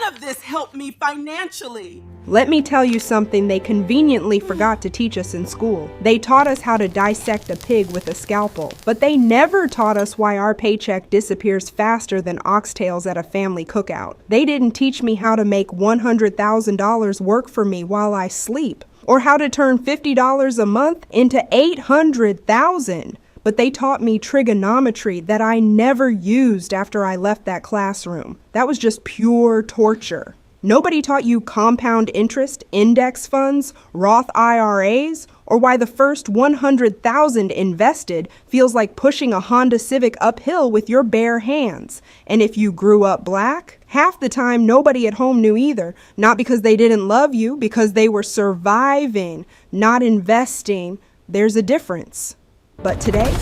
of this helped me financially. Let me tell you something they conveniently forgot to teach us in school. They taught us how to dissect a pig with a scalpel, but they never taught us why our paycheck disappears faster than oxtails at a family cookout. They didn't teach me how to make $100,000 work for me while I sleep, or how to turn $50 a month into $800,000. But they taught me trigonometry that I never used after I left that classroom. That was just pure torture. Nobody taught you compound interest, index funds, Roth IRAs, or why the first $100,000 invested feels like pushing a Honda Civic uphill with your bare hands. And if you grew up black, half the time nobody at home knew either. Not because they didn't love you, because they were surviving, not investing. There's a difference. But today,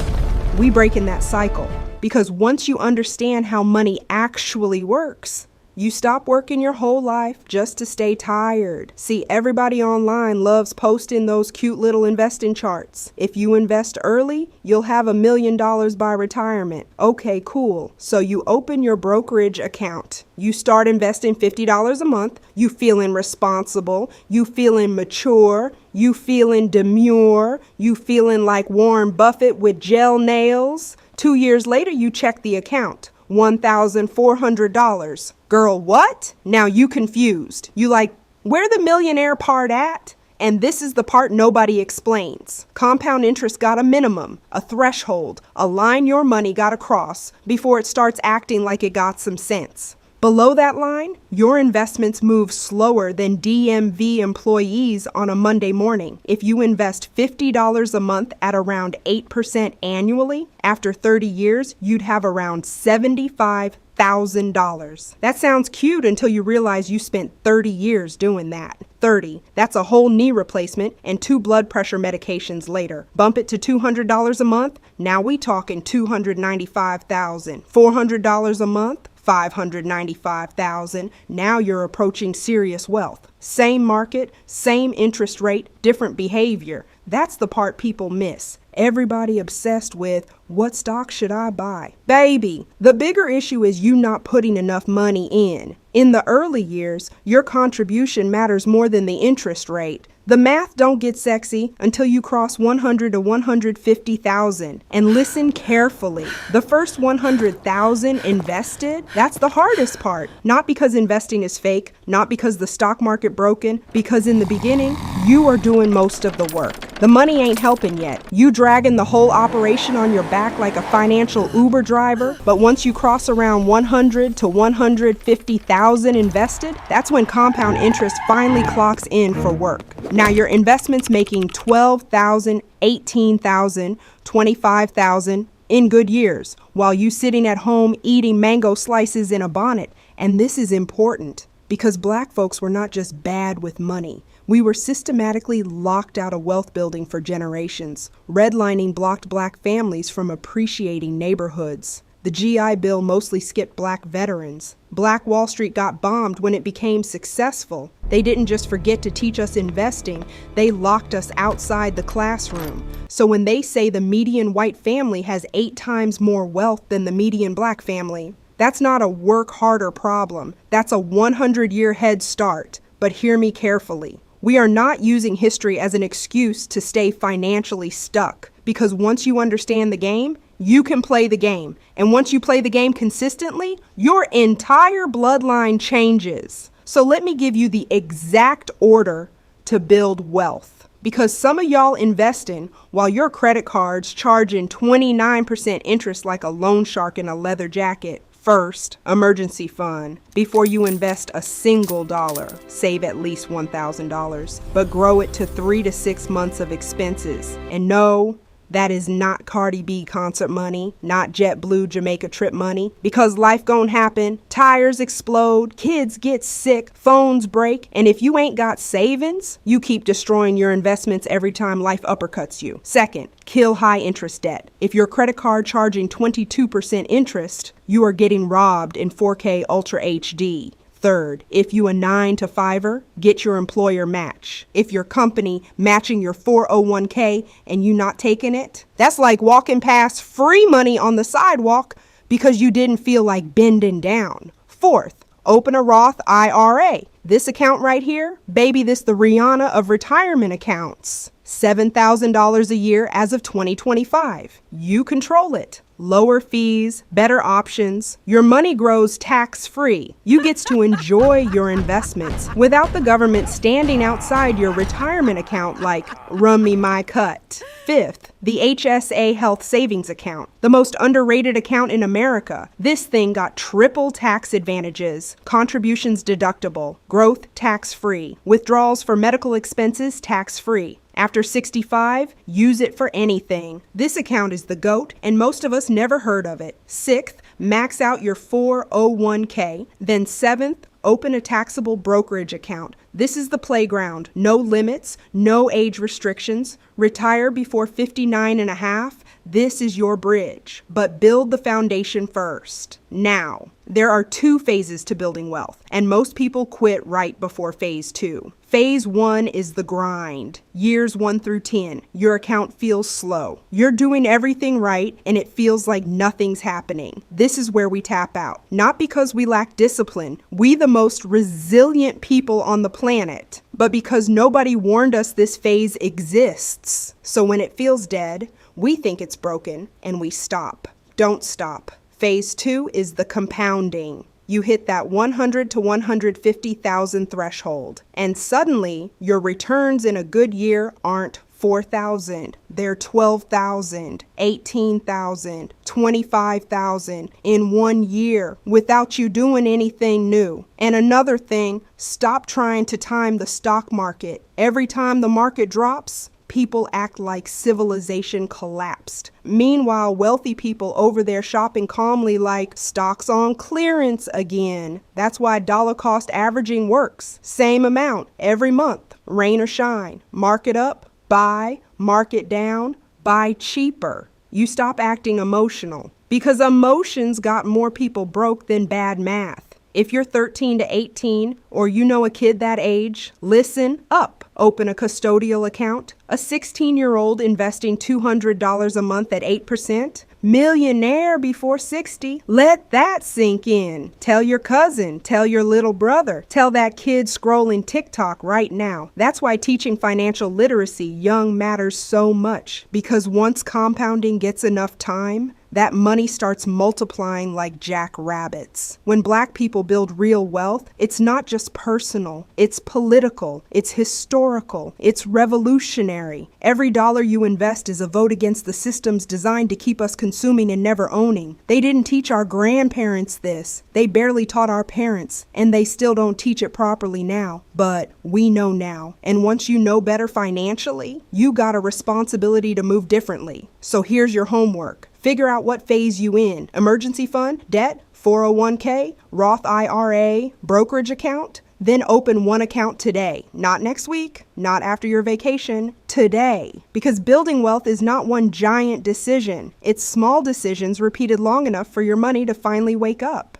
we break in that cycle. Because once you understand how money actually works, you stop working your whole life just to stay tired. See, everybody online loves posting those cute little investing charts. If you invest early, you'll have $1 million by retirement. Okay, cool. So you open your brokerage account. You start investing $50 a month. You feeling responsible. You feeling mature. You feeling demure. You feeling like Warren Buffett with gel nails. 2 years later, you check the account. $1,400. Girl, what? Now you confused. You like, where the millionaire part at? And this is the part nobody explains. Compound interest got a minimum, a threshold, a line your money got to cross before it starts acting like it got some sense. Below that line, your investments move slower than DMV employees on a Monday morning. If you invest $50 a month at around 8% annually, after 30 years, you'd have around $75,000. That sounds cute until you realize you spent 30 years doing that. 30. That's a whole knee replacement and 2 blood pressure medications later. Bump it to $200 a month, now we talking $295,000. $400 a month, $595,000. Now you're approaching serious wealth. Same market, same interest rate, different behavior. That's the part people miss. Everybody obsessed with, what stock should I buy? Baby, the bigger issue is you not putting enough money in. In the early years, your contribution matters more than the interest rate. The math don't get sexy until you cross 100 to 150,000. And listen carefully. The first 100,000 invested, that's the hardest part. Not because investing is fake, not because the stock market broken, because in the beginning, you are doing most of the work. The money ain't helping yet. You dragging the whole operation on your back like a financial Uber driver. But once you cross around 100 to 150,000 invested, that's when compound interest finally clocks in for work. Now your investment's making $12,000, $18,000, $25,000 in good years, while you sitting at home eating mango slices in a bonnet. And this is important because black folks were not just bad with money. We were systematically locked out of wealth building for generations. Redlining blocked black families from appreciating neighborhoods. The GI Bill mostly skipped black veterans. Black Wall Street got bombed when it became successful. They didn't just forget to teach us investing, they locked us outside the classroom. So when they say the median white family has 8 times more wealth than the median black family, that's not a work harder problem. That's a 100-year head start. But hear me carefully. We are not using history as an excuse to stay financially stuck, because once you understand the game, you can play the game. And once you play the game consistently, your entire bloodline changes. So let me give you the exact order to build wealth. Because some of y'all investing while your credit card's charging 29% interest like a loan shark in a leather jacket. First, emergency fund. Before you invest a single dollar, save at least $1,000, but grow it to 3 to 6 months of expenses. And no, that is not Cardi B concert money, not JetBlue Jamaica trip money, because life gon' happen, tires explode, kids get sick, phones break, and if you ain't got savings, you keep destroying your investments every time life uppercuts you. Second, kill high interest debt. If your credit card charging 22% interest, you are getting robbed in 4K Ultra HD. Third, if you a 9 to 5er, get your employer match. If your company matching your 401k and you not taking it, that's like walking past free money on the sidewalk because you didn't feel like bending down. Fourth, Open a Roth IRA. This account right here, baby, this the Rihanna of retirement accounts. $7,000 a year as of 2025. You control it. Lower fees, better options. Your money grows tax-free. You get to enjoy your investments without the government standing outside your retirement account like, run me my cut. Fifth, the HSA Health Savings Account, the most underrated account in America. This thing got triple tax advantages, contributions deductible, growth tax-free, withdrawals for medical expenses tax-free. After 65, use it for anything. This account is the GOAT, and most of us never heard of it. Sixth, max out your 401k. Then seventh, open a taxable brokerage account. This is the playground. No limits, no age restrictions. Retire before 59 and a half. This is your bridge. But build the foundation first. Now, there are 2 phases to building wealth, and most people quit right before phase 2. Phase 1 is the grind. Years 1 through 10, your account feels slow. You're doing everything right, and it feels like nothing's happening. This is where we tap out. Not because we lack discipline. We the most resilient people on the planet, but because nobody warned us this phase exists. So when it feels dead, we think it's broken, and we stop. Don't stop. Phase 2 is the compounding. You hit that 100 to 150,000 threshold, and suddenly your returns in a good year aren't 4,000. They're 12,000, 18,000, 25,000 in 1 year without you doing anything new. And another thing, stop trying to time the stock market. Every time the market drops, people act like civilization collapsed. Meanwhile, wealthy people over there shopping calmly like stocks on clearance again. That's why dollar cost averaging works. Same amount every month, rain or shine. Market up, buy, market down, buy cheaper. You stop acting emotional because emotions got more people broke than bad math. If you're 13 to 18 or you know a kid that age, listen up. Open a custodial account. A 16-year-old investing $200 a month at 8%. Millionaire before 60. Let that sink in. Tell your cousin, tell your little brother, tell that kid scrolling TikTok right now. That's why teaching financial literacy young matters so much, because once compounding gets enough time, that money starts multiplying like jackrabbits. When Black people build real wealth, it's not just personal, it's political, it's historical, it's revolutionary. Every dollar you invest is a vote against the systems designed to keep us consuming and never owning. They didn't teach our grandparents this. They barely taught our parents, and they still don't teach it properly now. But we know now. And once you know better financially, you got a responsibility to move differently. So here's your homework. Figure out what phase you in. Emergency fund, debt, 401k, Roth IRA, brokerage account. Then open one account today. Not next week, not after your vacation, today. Because building wealth is not one giant decision. It's small decisions repeated long enough for your money to finally wake up.